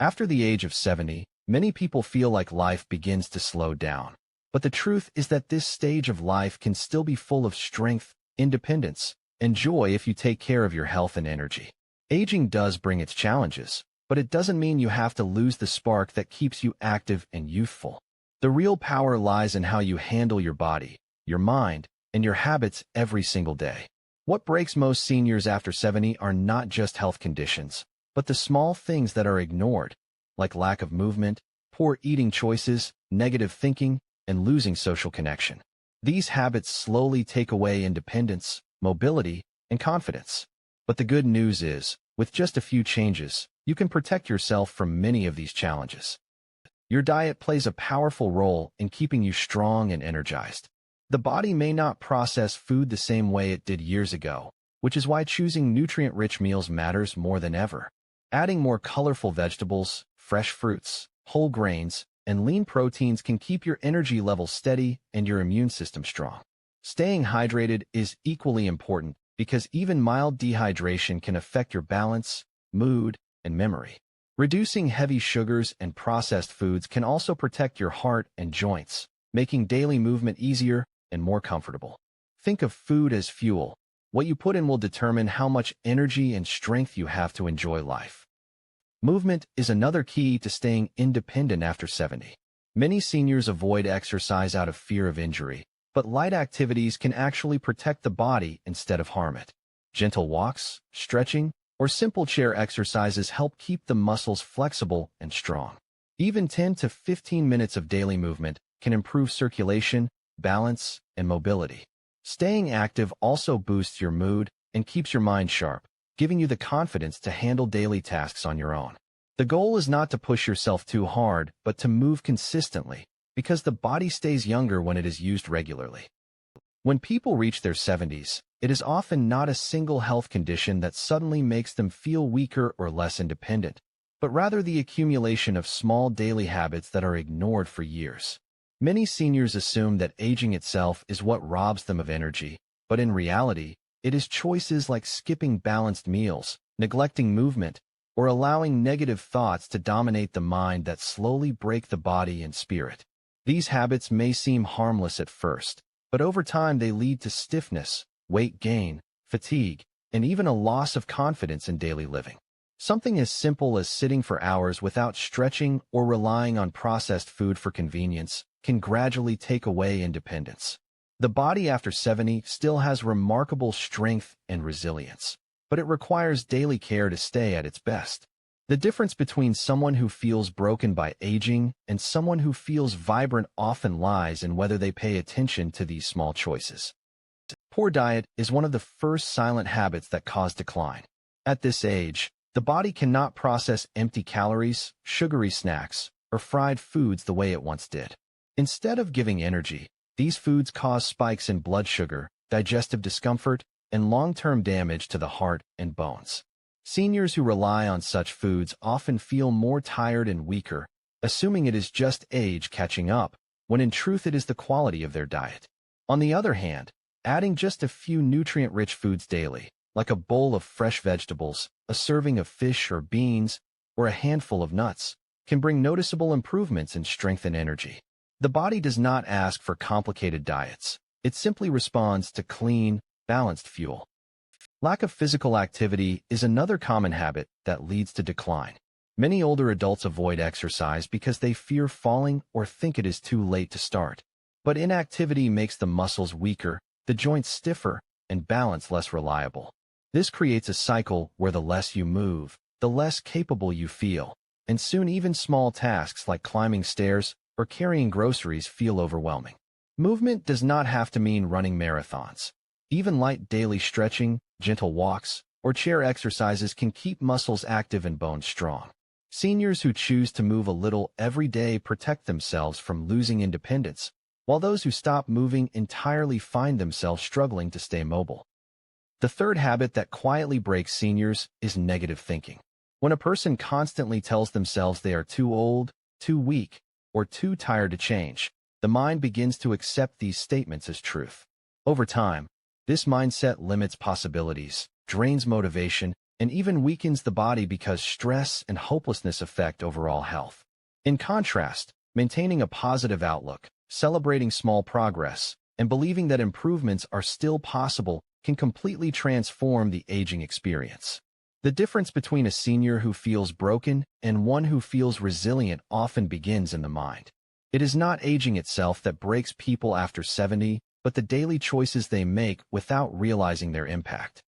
After the age of 70, many people feel like life begins to slow down. But the truth is that this stage of life can still be full of strength, independence, and joy if you take care of your health and energy. Aging does bring its challenges, but it doesn't mean you have to lose the spark that keeps you active and youthful. The real power lies in how you handle your body, your mind, and your habits every single day. What breaks most seniors after 70 are not just health conditions, but the small things that are ignored, like lack of movement, poor eating choices, negative thinking, and losing social connection. These habits slowly take away independence, mobility, and confidence. But the good news is, with just a few changes, you can protect yourself from many of these challenges. Your diet plays a powerful role in keeping you strong and energized. The body may not process food the same way it did years ago, which is why choosing nutrient-rich meals matters more than ever. Adding more colorful vegetables, fresh fruits, whole grains, and lean proteins can keep your energy levels steady and your immune system strong. Staying hydrated is equally important because even mild dehydration can affect your balance, mood, and memory. Reducing heavy sugars and processed foods can also protect your heart and joints, making daily movement easier and more comfortable. Think of food as fuel. What you put in will determine how much energy and strength you have to enjoy life. Movement is another key to staying independent after 70. Many seniors avoid exercise out of fear of injury, but light activities can actually protect the body instead of harm it. Gentle walks, stretching, or simple chair exercises help keep the muscles flexible and strong. Even 10 to 15 minutes of daily movement can improve circulation, balance, and mobility. Staying active also boosts your mood and keeps your mind sharp, giving you the confidence to handle daily tasks on your own. The goal is not to push yourself too hard, but to move consistently, because the body stays younger when it is used regularly. When people reach their 70s, it is often not a single health condition that suddenly makes them feel weaker or less independent, but rather the accumulation of small daily habits that are ignored for years. Many seniors assume that aging itself is what robs them of energy, but in reality, it is choices like skipping balanced meals, neglecting movement, or allowing negative thoughts to dominate the mind that slowly break the body and spirit. These habits may seem harmless at first, but over time they lead to stiffness, weight gain, fatigue, and even a loss of confidence in daily living. Something as simple as sitting for hours without stretching or relying on processed food for convenience can gradually take away independence. The body after 70 still has remarkable strength and resilience, but it requires daily care to stay at its best. The difference between someone who feels broken by aging and someone who feels vibrant often lies in whether they pay attention to these small choices. Poor diet is one of the first silent habits that cause decline. At this age, the body cannot process empty calories, sugary snacks, or fried foods the way it once did. Instead of giving energy, these foods cause spikes in blood sugar, digestive discomfort, and long-term damage to the heart and bones. Seniors who rely on such foods often feel more tired and weaker, assuming it is just age catching up, when in truth it is the quality of their diet. On the other hand, adding just a few nutrient-rich foods daily, like a bowl of fresh vegetables, a serving of fish or beans, or a handful of nuts, can bring noticeable improvements in strength and energy. The body does not ask for complicated diets. It simply responds to clean, balanced fuel. Lack of physical activity is another common habit that leads to decline. Many older adults avoid exercise because they fear falling or think it is too late to start. But inactivity makes the muscles weaker, the joints stiffer, and balance less reliable. This creates a cycle where the less you move, the less capable you feel, and soon even small tasks like climbing stairs or carrying groceries feel overwhelming. Movement does not have to mean running marathons. Even light daily stretching, gentle walks, or chair exercises can keep muscles active and bones strong. Seniors who choose to move a little every day protect themselves from losing independence, while those who stop moving entirely find themselves struggling to stay mobile. The third habit that quietly breaks seniors is negative thinking. When a person constantly tells themselves they are too old, too weak, or too tired to change, the mind begins to accept these statements as truth. Over time, this mindset limits possibilities, drains motivation, and even weakens the body because stress and hopelessness affect overall health. In contrast, maintaining a positive outlook, celebrating small progress, and believing that improvements are still possible can completely transform the aging experience. The difference between a senior who feels broken and one who feels resilient often begins in the mind. It is not aging itself that breaks people after 70, but the daily choices they make without realizing their impact.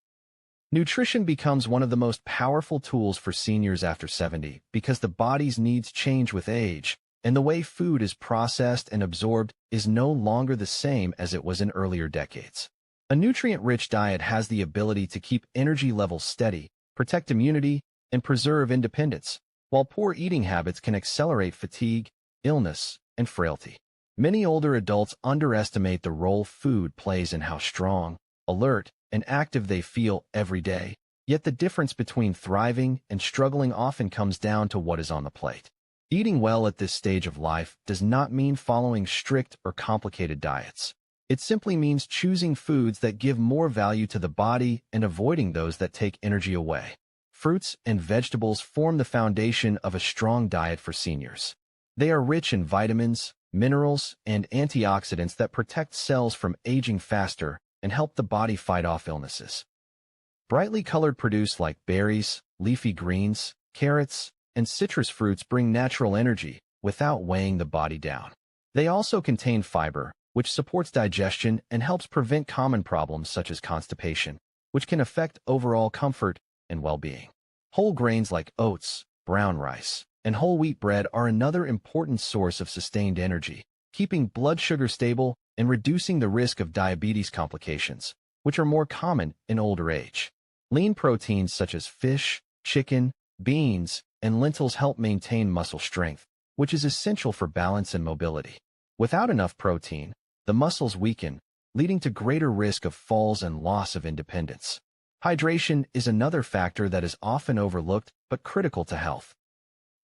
Nutrition becomes one of the most powerful tools for seniors after 70 because the body's needs change with age, and the way food is processed and absorbed is no longer the same as it was in earlier decades. A nutrient-rich diet has the ability to keep energy levels steady, protect immunity, and preserve independence, while poor eating habits can accelerate fatigue, illness, and frailty. Many older adults underestimate the role food plays in how strong, alert, and active they feel every day, yet the difference between thriving and struggling often comes down to what is on the plate. Eating well at this stage of life does not mean following strict or complicated diets. It simply means choosing foods that give more value to the body and avoiding those that take energy away. Fruits and vegetables form the foundation of a strong diet for seniors. They are rich in vitamins, minerals, and antioxidants that protect cells from aging faster and help the body fight off illnesses. Brightly colored produce like berries, leafy greens, carrots, and citrus fruits bring natural energy without weighing the body down. They also contain fiber, which supports digestion and helps prevent common problems such as constipation, which can affect overall comfort and well-being. Whole grains like oats, brown rice, and whole wheat bread are another important source of sustained energy, keeping blood sugar stable and reducing the risk of diabetes complications, which are more common in older age. Lean proteins such as fish, chicken, beans, and lentils help maintain muscle strength, which is essential for balance and mobility. Without enough protein, the muscles weaken, leading to greater risk of falls and loss of independence. Hydration is another factor that is often overlooked but critical to health.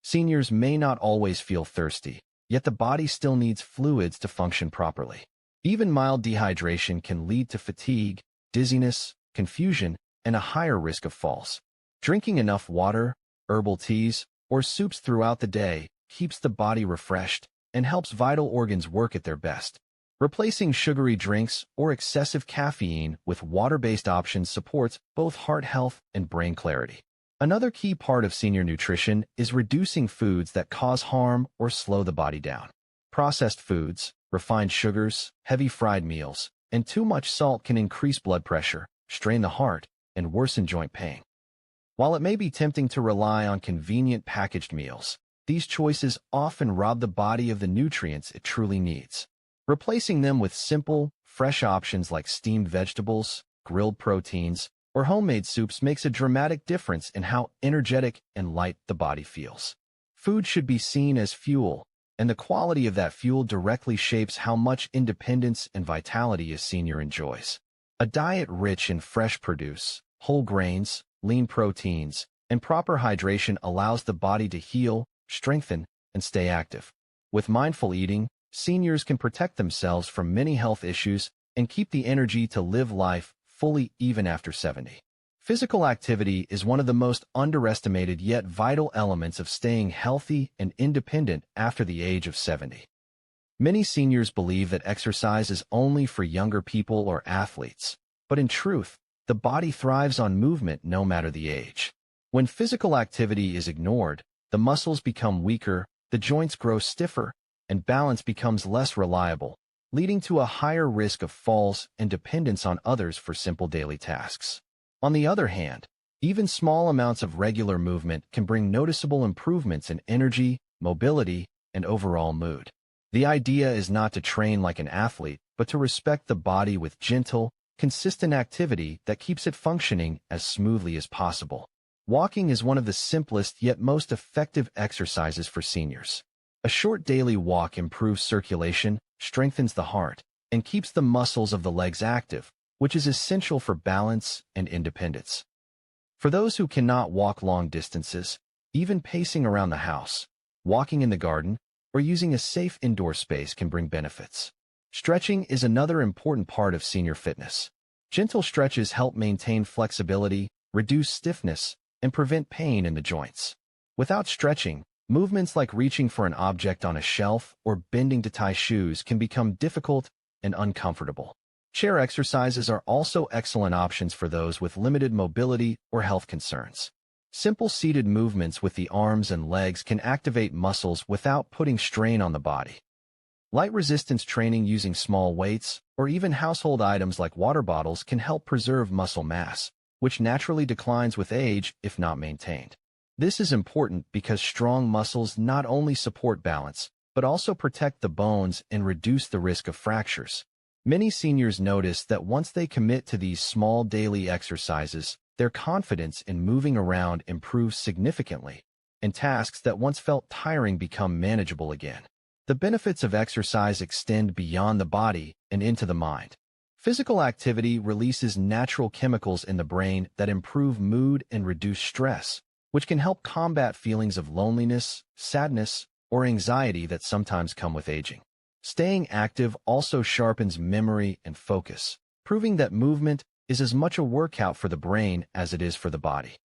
Seniors may not always feel thirsty, yet the body still needs fluids to function properly. Even mild dehydration can lead to fatigue, dizziness, confusion, and a higher risk of falls. Drinking enough water, herbal teas, or soups throughout the day keeps the body refreshed and helps vital organs work at their best. Replacing sugary drinks or excessive caffeine with water-based options supports both heart health and brain clarity. Another key part of senior nutrition is reducing foods that cause harm or slow the body down. Processed foods, refined sugars, heavy fried meals, and too much salt can increase blood pressure, strain the heart, and worsen joint pain. While it may be tempting to rely on convenient packaged meals, these choices often rob the body of the nutrients it truly needs. Replacing them with simple, fresh options like steamed vegetables, grilled proteins, or homemade soups makes a dramatic difference in how energetic and light the body feels. Food should be seen as fuel, and the quality of that fuel directly shapes how much independence and vitality a senior enjoys. A diet rich in fresh produce, whole grains, lean proteins, and proper hydration allows the body to heal, strengthen, and stay active. With mindful eating, seniors can protect themselves from many health issues and keep the energy to live life fully even after 70. Physical activity is one of the most underestimated yet vital elements of staying healthy and independent after the age of 70. Many seniors believe that exercise is only for younger people or athletes, but in truth, the body thrives on movement no matter the age. When physical activity is ignored, the muscles become weaker, the joints grow stiffer, and balance becomes less reliable, leading to a higher risk of falls and dependence on others for simple daily tasks. On the other hand, even small amounts of regular movement can bring noticeable improvements in energy, mobility, and overall mood. The idea is not to train like an athlete, but to respect the body with gentle, consistent activity that keeps it functioning as smoothly as possible. Walking is one of the simplest yet most effective exercises for seniors. A short daily walk improves circulation, strengthens the heart, and keeps the muscles of the legs active, which is essential for balance and independence. For those who cannot walk long distances, even pacing around the house, walking in the garden, or using a safe indoor space can bring benefits. Stretching is another important part of senior fitness. Gentle stretches help maintain flexibility, reduce stiffness, and prevent pain in the joints. Without stretching, movements like reaching for an object on a shelf or bending to tie shoes can become difficult and uncomfortable. Chair exercises are also excellent options for those with limited mobility or health concerns. Simple seated movements with the arms and legs can activate muscles without putting strain on the body. Light resistance training using small weights or even household items like water bottles can help preserve muscle mass, which naturally declines with age if not maintained. This is important because strong muscles not only support balance, but also protect the bones and reduce the risk of fractures. Many seniors notice that once they commit to these small daily exercises, their confidence in moving around improves significantly, and tasks that once felt tiring become manageable again. The benefits of exercise extend beyond the body and into the mind. Physical activity releases natural chemicals in the brain that improve mood and reduce stress, which can help combat feelings of loneliness, sadness, or anxiety that sometimes come with aging. Staying active also sharpens memory and focus, proving that movement is as much a workout for the brain as it is for the body.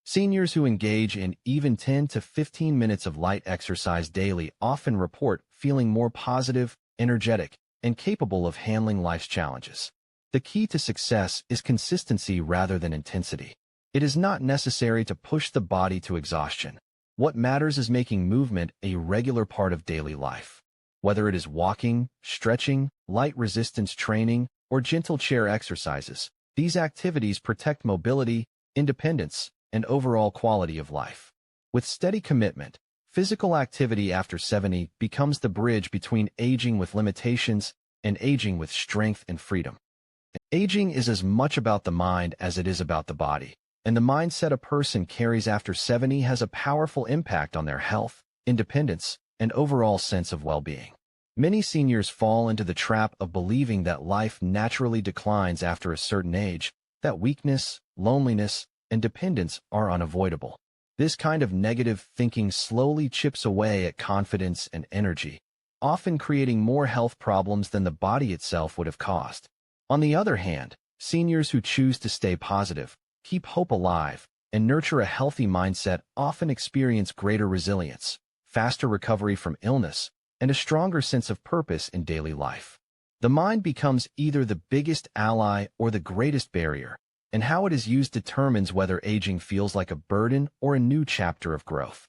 Seniors who engage in even 10 to 15 minutes of light exercise daily often report feeling more positive, energetic, and capable of handling life's challenges. The key to success is consistency rather than intensity. It is not necessary to push the body to exhaustion. What matters is making movement a regular part of daily life. Whether it is walking, stretching, light resistance training, or gentle chair exercises, these activities protect mobility, independence, and overall quality of life. With steady commitment, physical activity after 70 becomes the bridge between aging with limitations and aging with strength and freedom. Aging is as much about the mind as it is about the body, and the mindset a person carries after 70 has a powerful impact on their health, independence, and overall sense of well-being. Many seniors fall into the trap of believing that life naturally declines after a certain age, that weakness, loneliness, and dependence are unavoidable. This kind of negative thinking slowly chips away at confidence and energy, often creating more health problems than the body itself would have caused. On the other hand, seniors who choose to stay positive, keep hope alive, and nurture a healthy mindset often experience greater resilience, faster recovery from illness, and a stronger sense of purpose in daily life. The mind becomes either the biggest ally or the greatest barrier, and how it is used determines whether aging feels like a burden or a new chapter of growth.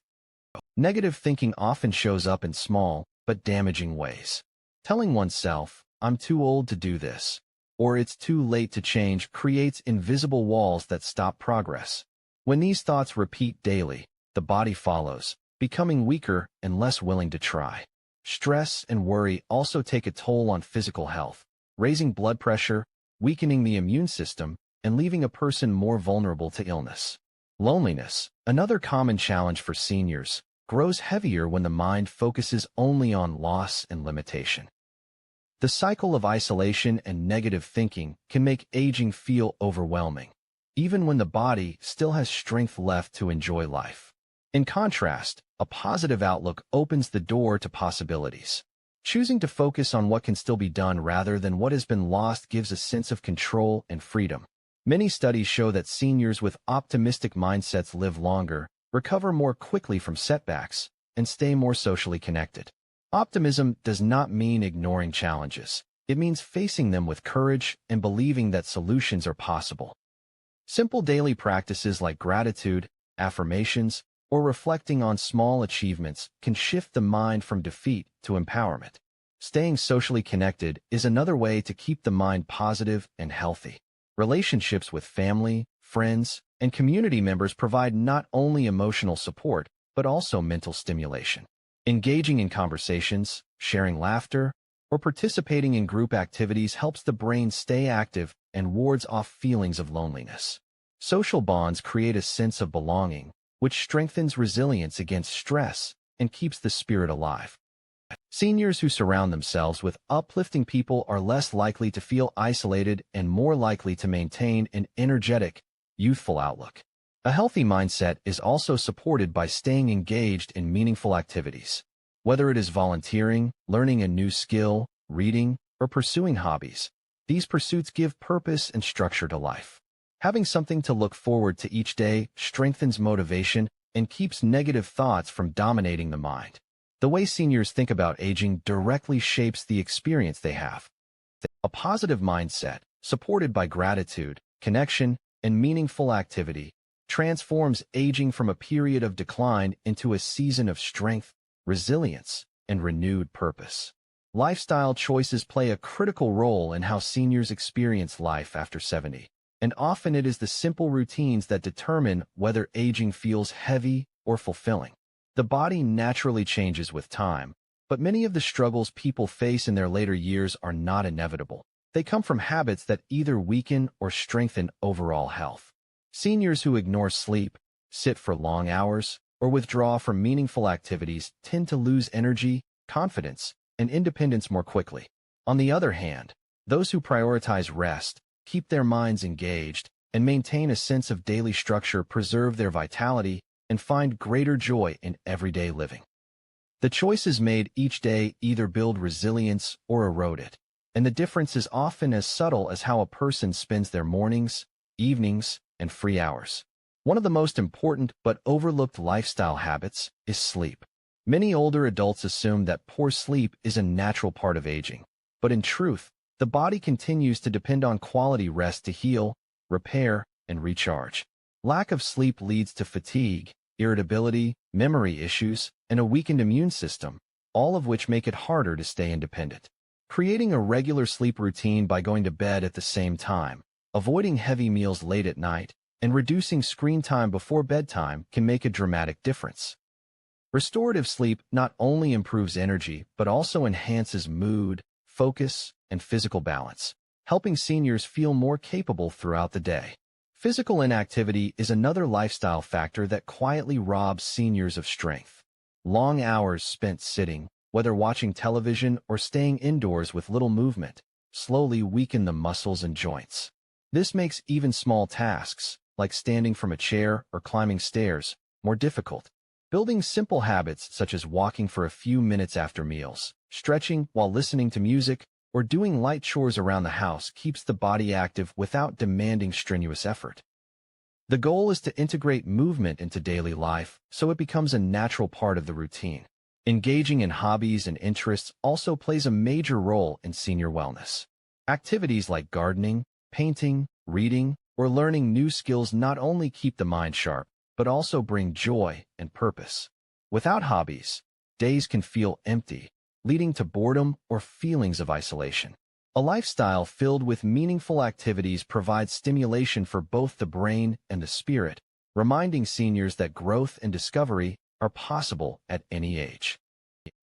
Negative thinking often shows up in small but damaging ways. Telling oneself, "I'm too old to do this," or "it's too late to change," creates invisible walls that stop progress. When these thoughts repeat daily, the body follows, becoming weaker and less willing to try. Stress and worry also take a toll on physical health, raising blood pressure, weakening the immune system, and leaving a person more vulnerable to illness. Loneliness, another common challenge for seniors, grows heavier when the mind focuses only on loss and limitation. The cycle of isolation and negative thinking can make aging feel overwhelming, even when the body still has strength left to enjoy life. In contrast, a positive outlook opens the door to possibilities. Choosing to focus on what can still be done rather than what has been lost gives a sense of control and freedom. Many studies show that seniors with optimistic mindsets live longer, recover more quickly from setbacks, and stay more socially connected. Optimism does not mean ignoring challenges. It means facing them with courage and believing that solutions are possible. Simple daily practices like gratitude, affirmations, or reflecting on small achievements can shift the mind from defeat to empowerment. Staying socially connected is another way to keep the mind positive and healthy. Relationships with family, friends, and community members provide not only emotional support, but also mental stimulation. Engaging in conversations, sharing laughter, or participating in group activities helps the brain stay active and wards off feelings of loneliness. Social bonds create a sense of belonging, which strengthens resilience against stress and keeps the spirit alive. Seniors who surround themselves with uplifting people are less likely to feel isolated and more likely to maintain an energetic, youthful outlook. A healthy mindset is also supported by staying engaged in meaningful activities. Whether it is volunteering, learning a new skill, reading, or pursuing hobbies, these pursuits give purpose and structure to life. Having something to look forward to each day strengthens motivation and keeps negative thoughts from dominating the mind. The way seniors think about aging directly shapes the experience they have. A positive mindset, supported by gratitude, connection, and meaningful activity, transforms aging from a period of decline into a season of strength, resilience, and renewed purpose. Lifestyle choices play a critical role in how seniors experience life after 70, and often it is the simple routines that determine whether aging feels heavy or fulfilling. The body naturally changes with time, but many of the struggles people face in their later years are not inevitable. They come from habits that either weaken or strengthen overall health. Seniors who ignore sleep, sit for long hours, or withdraw from meaningful activities tend to lose energy, confidence, and independence more quickly. On the other hand, those who prioritize rest, keep their minds engaged, and maintain a sense of daily structure preserve their vitality and find greater joy in everyday living. The choices made each day either build resilience or erode it, and the difference is often as subtle as how a person spends their mornings, evenings, and free hours. One of the most important but overlooked lifestyle habits is sleep. Many older adults assume that poor sleep is a natural part of aging, but in truth, the body continues to depend on quality rest to heal, repair, and recharge. Lack of sleep leads to fatigue, irritability, memory issues, and a weakened immune system, all of which make it harder to stay independent. Creating a regular sleep routine by going to bed at the same time, avoiding heavy meals late at night, and reducing screen time before bedtime can make a dramatic difference. Restorative sleep not only improves energy, but also enhances mood, focus, and physical balance, helping seniors feel more capable throughout the day. Physical inactivity is another lifestyle factor that quietly robs seniors of strength. Long hours spent sitting, whether watching television or staying indoors with little movement, slowly weaken the muscles and joints. This makes even small tasks, like standing from a chair or climbing stairs, more difficult. Building simple habits such as walking for a few minutes after meals, stretching while listening to music, or doing light chores around the house keeps the body active without demanding strenuous effort. The goal is to integrate movement into daily life so it becomes a natural part of the routine. Engaging in hobbies and interests also plays a major role in senior wellness. Activities like gardening, painting, reading, or learning new skills not only keep the mind sharp, but also bring joy and purpose. Without hobbies, days can feel empty, leading to boredom or feelings of isolation. A lifestyle filled with meaningful activities provides stimulation for both the brain and the spirit, reminding seniors that growth and discovery are possible at any age.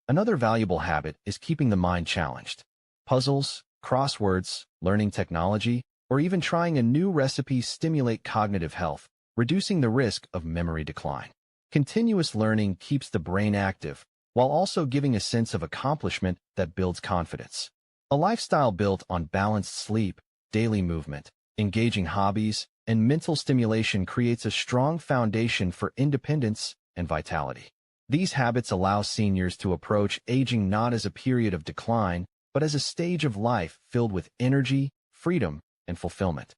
Another valuable habit is keeping the mind challenged. Puzzles, crosswords, learning technology, or even trying a new recipe stimulate cognitive health, reducing the risk of memory decline. Continuous learning keeps the brain active, while also giving a sense of accomplishment that builds confidence. A lifestyle built on balanced sleep, daily movement, engaging hobbies, and mental stimulation creates a strong foundation for independence and vitality. These habits allow seniors to approach aging not as a period of decline, but as a stage of life filled with energy, freedom, and fulfillment.